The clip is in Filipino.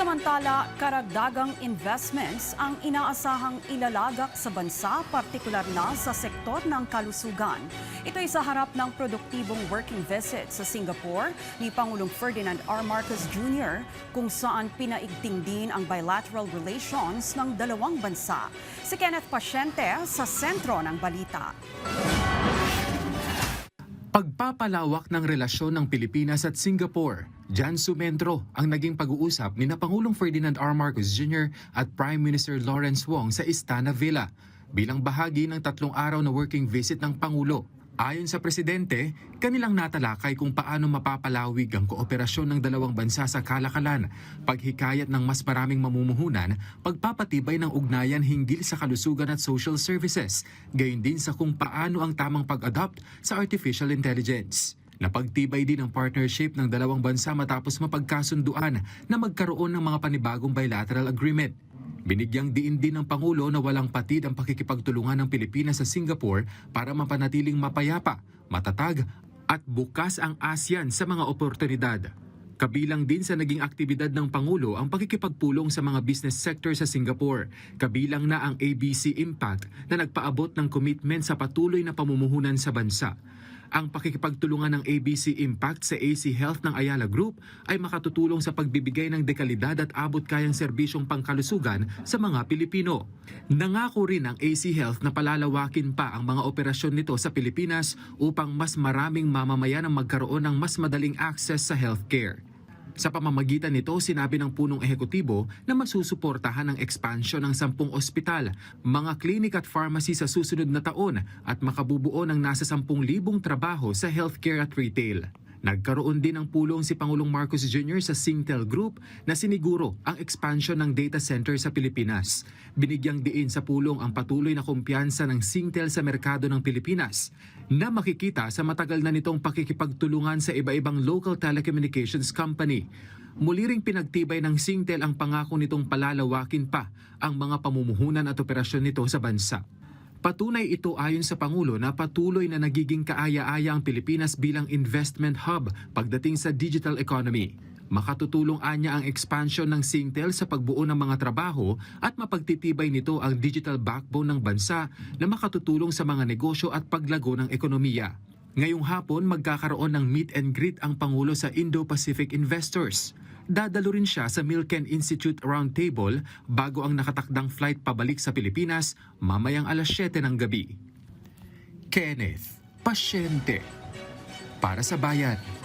Samantala, karagdagang investments ang inaasahang ilalagak sa bansa, partikular na sa sektor ng kalusugan. Ito ay sa harap ng produktibong working visit sa Singapore ni Pangulong Ferdinand R. Marcos Jr. kung saan pinaigting din ang bilateral relations ng dalawang bansa. Si Kenneth Pasyente sa sentro ng balita. Pagpapalawak ng relasyon ng Pilipinas at Singapore, Jan Sumentro ang naging pag-uusap ni Pangulong Ferdinand R. Marcos Jr. at Prime Minister Lawrence Wong sa Istana Villa bilang bahagi ng 3 araw na working visit ng Pangulo. Ayon sa Presidente, kanilang natalakay kung paano mapapalawig ang kooperasyon ng dalawang bansa sa kalakalan, paghikayat ng mas maraming mamumuhunan, pagpapatibay ng ugnayan hinggil sa kalusugan at social services, gayon din sa kung paano ang tamang pag-adopt sa artificial intelligence. Napagtibay din ang partnership ng dalawang bansa matapos mapagkasunduan na magkaroon ng mga panibagong bilateral agreement. Binigyang diin din ng Pangulo na walang patid ang pakikipagtulungan ng Pilipinas sa Singapore para mapanatiling mapayapa, matatag at bukas ang ASEAN sa mga oportunidad. Kabilang din sa naging aktibidad ng Pangulo ang pakikipagpulong sa mga business sector sa Singapore. Kabilang na ang ABC Impact na nagpaabot ng commitment sa patuloy na pamumuhunan sa bansa. Ang pakikipagtulungan ng ABC Impact sa AC Health ng Ayala Group ay makatutulong sa pagbibigay ng dekalidad at abot-kayang serbisyong pangkalusugan sa mga Pilipino. Nangako rin ang AC Health na palalawakin pa ang mga operasyon nito sa Pilipinas upang mas maraming mamamayan ang magkaroon ng mas madaling access sa healthcare. Sa pamamagitan nito, sinabi ng punong ehekutibo na masusuportahan ang expansion ng 10 ospital, mga klinik at pharmacy sa susunod na taon at makabubuo ng nasa 10,000 trabaho sa healthcare at retail. Nagkaroon din ng pulong si Pangulong Marcos Jr. sa Singtel Group na siniguro ang expansion ng data center sa Pilipinas. Binigyang diin sa pulong ang patuloy na kumpiyansa ng Singtel sa merkado ng Pilipinas na makikita sa matagal na nitong pakikipagtulungan sa iba-ibang local telecommunications company. Muli ring pinagtibay ng Singtel ang pangako nitong palalawakin pa ang mga pamumuhunan at operasyon nito sa bansa. Patunay ito ayon sa Pangulo na patuloy na nagiging kaaya-aya ang Pilipinas bilang investment hub pagdating sa digital economy. Makatutulong anya ang expansion ng Singtel sa pagbuo ng mga trabaho at mapagtitibay nito ang digital backbone ng bansa na makatutulong sa mga negosyo at paglago ng ekonomiya. Ngayong hapon magkakaroon ng meet and greet ang Pangulo sa Indo-Pacific investors. Dadalo rin siya sa Milken Institute Roundtable bago ang nakatakdang flight pabalik sa Pilipinas mamayang alas 7 ng gabi. Kenneth Pasyente para sa Bayan.